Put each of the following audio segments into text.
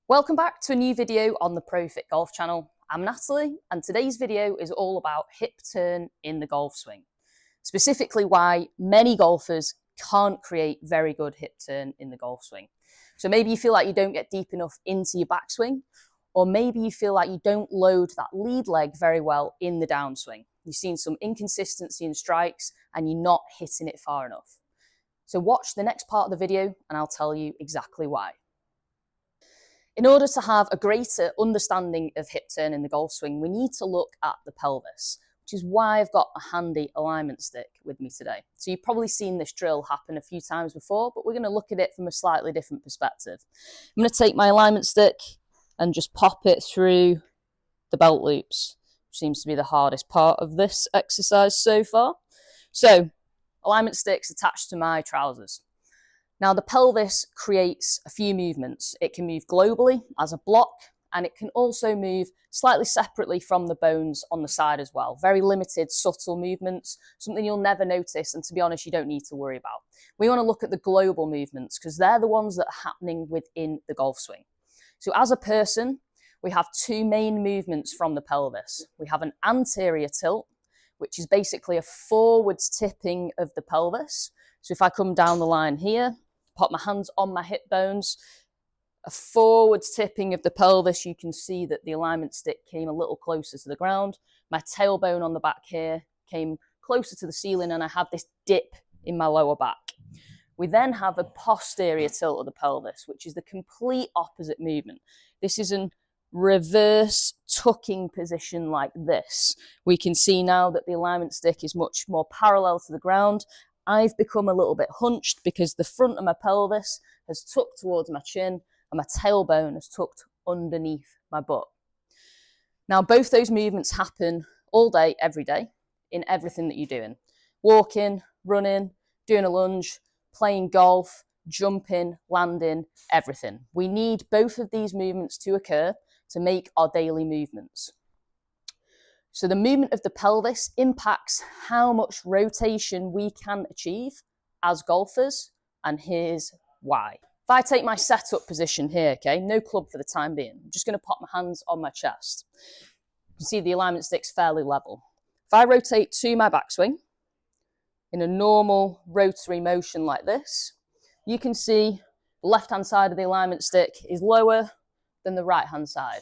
Welcome back to a new video on the ProFit Golf channel. I'm Natalie and today's video is all about hip turn in the golf swing. Specifically why many golfers can't create very good hip turn in the golf swing. So maybe you feel like you don't get deep enough into your backswing, or maybe you feel like you don't load that lead leg very well in the downswing. You've seen some inconsistency in strikes and you're not hitting it far enough. So watch the next part of the video and I'll tell you exactly why. In order to have a greater understanding of hip turn in the golf swing, we need to look at the pelvis, which is why I've got a handy alignment stick with me today. So you've probably seen this drill happen a few times before, but we're going to look at it from a slightly different perspective. I'm going to take my alignment stick and just pop it through the belt loops, which seems to be the hardest part of this exercise so far. So, alignment stick's attached to my trousers. Now, the pelvis creates a few movements. It can move globally as a block, and it can also move slightly separately from the bones on the side as well. Very limited, subtle movements, something you'll never notice, and to be honest, you don't need to worry about. We want to look at the global movements because they're the ones that are happening within the golf swing. So as a person, we have two main movements from the pelvis. We have an anterior tilt, which is basically a forwards tipping of the pelvis. So if I come down the line here, pop my hands on my hip bones, a forwards tipping of the pelvis, you can see that the alignment stick came a little closer to the ground. My tailbone on the back here came closer to the ceiling and I have this dip in my lower back. We then have a posterior tilt of the pelvis, which is the complete opposite movement. This is a reverse tucking position like this. We can see now that the alignment stick is much more parallel to the ground. I've become a little bit hunched because the front of my pelvis has tucked towards my chin and my tailbone has tucked underneath my butt. Now, both those movements happen all day, every day, in everything that you're doing. Walking, running, doing a lunge, playing golf, jumping, landing, everything. We need both of these movements to occur to make our daily movements. So the movement of the pelvis impacts how much rotation we can achieve as golfers, and here's why. If I take my setup position here, okay, no club for the time being, I'm just going to pop my hands on my chest. You can see the alignment stick's fairly level. If I rotate to my backswing in a normal rotary motion like this, you can see the left-hand side of the alignment stick is lower than the right-hand side.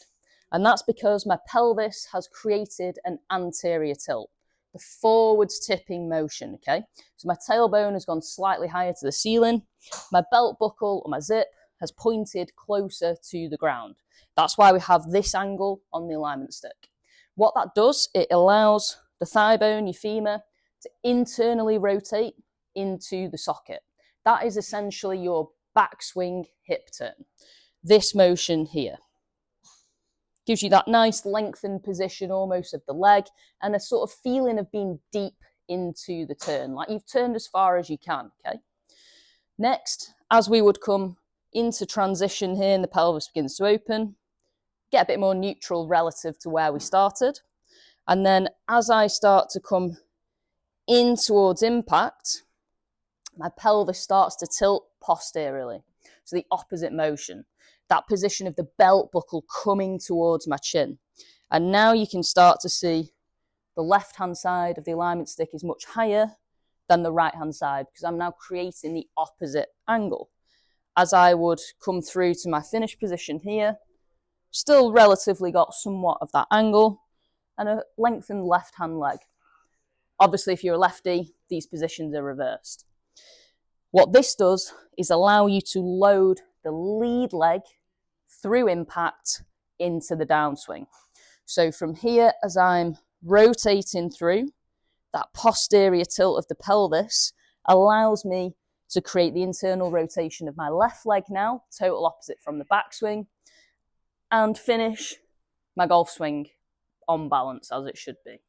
And that's because my pelvis has created an anterior tilt, the forwards tipping motion, okay? So my tailbone has gone slightly higher to the ceiling. My belt buckle or my zip has pointed closer to the ground. That's why we have this angle on the alignment stick. What that does, it allows the thigh bone, your femur, to internally rotate into the socket. That is essentially your backswing hip turn. This motion here gives you that nice lengthened position almost of the leg and a sort of feeling of being deep into the turn, like you've turned as far as you can, okay? Next, as we would come into transition here and the pelvis begins to open, get a bit more neutral relative to where we started. And then as I start to come in towards impact, my pelvis starts to tilt posteriorly. So the opposite motion. That position of the belt buckle coming towards my chin. And now you can start to see the left-hand side of the alignment stick is much higher than the right-hand side because I'm now creating the opposite angle. As I would come through to my finish position here, still relatively got somewhat of that angle and a lengthened left-hand leg. Obviously, if you're a lefty, these positions are reversed. What this does is allow you to load the lead leg through impact into the downswing. So from here, as I'm rotating through, that posterior tilt of the pelvis allows me to create the internal rotation of my left leg now, total opposite from the backswing, and finish my golf swing on balance as it should be.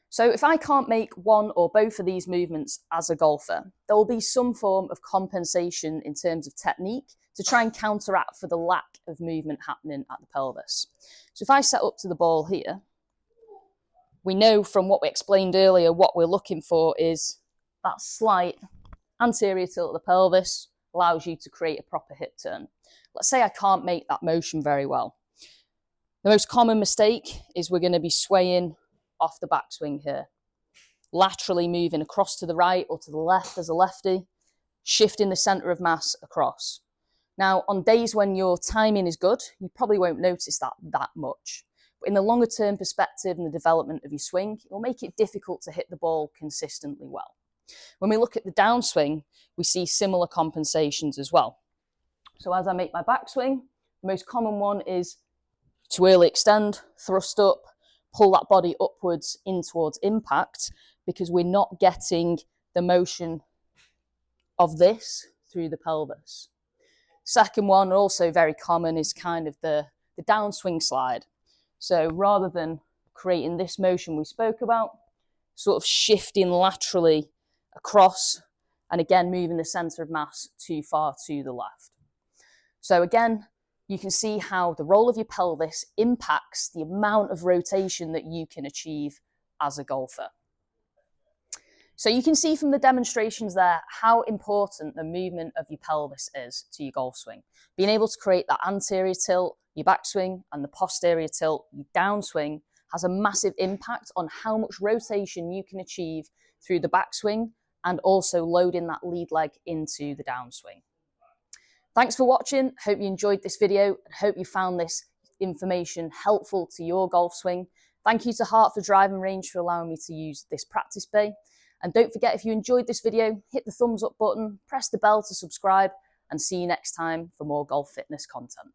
So if I can't make one or both of these movements as a golfer, there will be some form of compensation in terms of technique to try and counteract for the lack of movement happening at the pelvis. So if I set up to the ball here, we know from what we explained earlier, what we're looking for is that slight anterior tilt of the pelvis allows you to create a proper hip turn. Let's say I can't make that motion very well. The most common mistake is we're going to be swaying off the backswing here, laterally moving across to the right or to the left as a lefty, shifting the centre of mass across. Now, on days when your timing is good, you probably won't notice that much. But in the longer term perspective and the development of your swing, it will make it difficult to hit the ball consistently well. When we look at the downswing, we see similar compensations as well. So as I make my backswing, the most common one is to early extend, thrust up, pull that body upwards in towards impact, because we're not getting the motion of this through the pelvis. Second one, also very common, is kind of the downswing slide. So rather than creating this motion we spoke about, sort of shifting laterally across and again moving the centre of mass too far to the left. So again, you can see how the role of your pelvis impacts the amount of rotation that you can achieve as a golfer. So you can see from the demonstrations there how important the movement of your pelvis is to your golf swing. Being able to create that anterior tilt, your backswing, and the posterior tilt, your downswing, has a massive impact on how much rotation you can achieve through the backswing and also loading that lead leg into the downswing. Thanks for watching. Hope you enjoyed this video and hope you found this information helpful to your golf swing. Thank you to Hartford Driving Range for allowing me to use this practice bay. And don't forget, if you enjoyed this video, hit the thumbs up button, press the bell to subscribe, and see you next time for more golf fitness content.